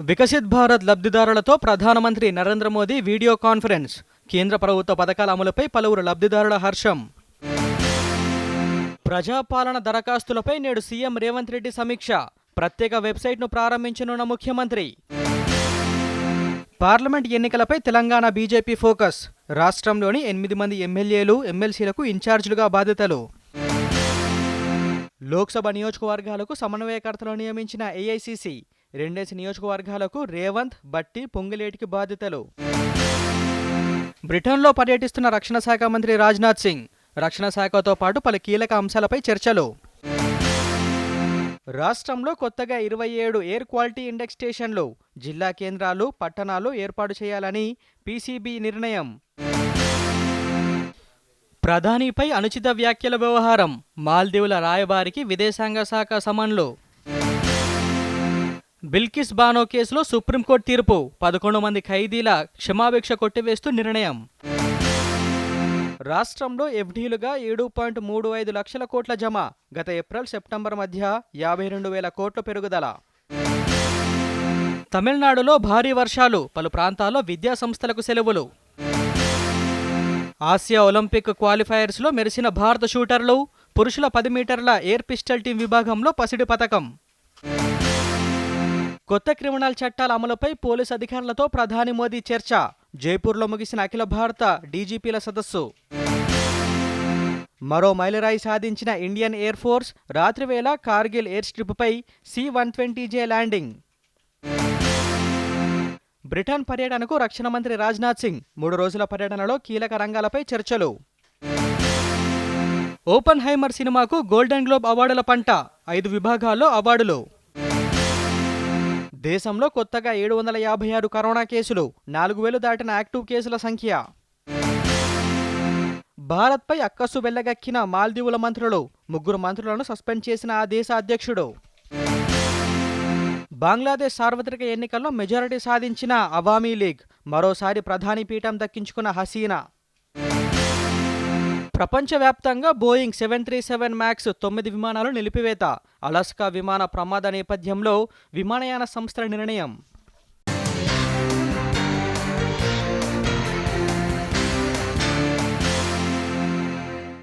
వికసిత్ భారత్ లబ్ధిదారులతో ప్రధానమంత్రి Narendra Modi video conference. కేంద్ర ప్రభుత్వ పథకాల అమలుపై పలువురు లబ్ధిదారుల హర్షం. ప్రజాపాలన దరఖాస్తులపై నేడు సీఎం రేవంత్ రెడ్డి సమీక్ష. ప్రత్యేక వెబ్సైట్ను ప్రారంభించనున్న ముఖ్యమంత్రి. పార్లమెంట్ ఎన్నికలపై తెలంగాణ బీజేపీ ఫోకస్. రాష్ట్రంలోని 8 మంది ఎమ్మెల్యేలు, ఎమ్మెల్సీలకు ఇన్ఛార్జీలుగా బాధ్యతలు. లోక్సభ నియోజకవర్గాలకు సమన్వయకర్తలు నియమించిన ఏఐసీసీ. 2 నియోజకవర్గాలకు రేవంత్, బట్టి, పొంగులేటికి బాధ్యతలు. బ్రిటన్లో పర్యటిస్తున్న రక్షణ శాఖ మంత్రి రాజ్నాథ్ సింగ్. రక్షణ శాఖతో పాటు పలు కీలక అంశాలపై చర్చలు. రాష్ట్రంలో కొత్తగా 27 ఎయిర్ క్వాలిటీ ఇండెక్స్ స్టేషన్లు, జిల్లా కేంద్రాలు, పట్టణాలు ఏర్పాటు చేయాలని పీసీబీ నిర్ణయం. ప్రధానిపై అనుచిత వ్యాఖ్యల వ్యవహారం. మాల్దీవుల రాయబారికి విదేశాంగ శాఖ సమన్లు. బిల్కిస్ బానో కేసులో సుప్రీంకోర్టు తీర్పు. 11 మంది ఖైదీల క్షమాభిక్ష కొట్టివేస్తూ నిర్ణయం. రాష్ట్రంలో ఎఫ్డీలుగా 7.35 లక్షల కోట్ల జమ. గత ఏప్రిల్, సెప్టెంబర్ మధ్య 52,000 కోట్ల పెరుగుదల. తమిళనాడులో భారీ వర్షాలు. పలు ప్రాంతాల్లో విద్యా సంస్థలకు సెలవులు. ఆసియా ఒలింపిక్ క్వాలిఫైయర్స్లో మెరిసిన భారత షూటర్లు. పురుషుల 10 మీటర్ల ఎయిర్ పిస్టల్ టీం విభాగంలో పసిడి పతకం. కొత్త క్రిమినల్ చట్టాల అమలుపై పోలీసు అధికారులతో ప్రధాని మోదీ చర్చ. జైపూర్లో ముగిసిన అఖిల భారత డీజీపీల సదస్సు. మరో మైలురాయి సాధించిన ఇండియన్ ఎయిర్ ఫోర్స్. రాత్రివేళ కార్గిల్ ఎయిర్ స్ట్రిప్పై C-120J ల్యాండింగ్. బ్రిటన్ పర్యటనకు రక్షణ మంత్రి రాజ్నాథ్ సింగ్. 3 రోజుల పర్యటనలో కీలక రంగాలపై చర్చలు. ఓపెన్ హైమర్ సినిమాకు గోల్డెన్ గ్లోబ్ అవార్డుల పంట. 5 విభాగాల్లో అవార్డులు. దేశంలో కొత్తగా 756 కరోనా కేసులు. 4,000 దాటిన యాక్టివ్ కేసుల సంఖ్య. భారత్పై అక్కసు వెళ్లగక్కిన మాల్దీవుల మంత్రులు. 3 మంత్రులను సస్పెండ్ చేసిన ఆ దేశ అధ్యక్షుడు. బంగ్లాదేశ్ సార్వత్రిక ఎన్నికల్లో మెజారిటీ సాధించిన అవామీ లీగ్. మరోసారి ప్రధాని పీఠం దక్కించుకున్న హసీనా. ప్రపంచవ్యాప్తంగా బోయింగ్ 737 MAX 9 విమానాలు నిలిపివేత. అలాస్కా విమాన ప్రమాద నేపథ్యంలో విమానయాన సంస్థల నిర్ణయం.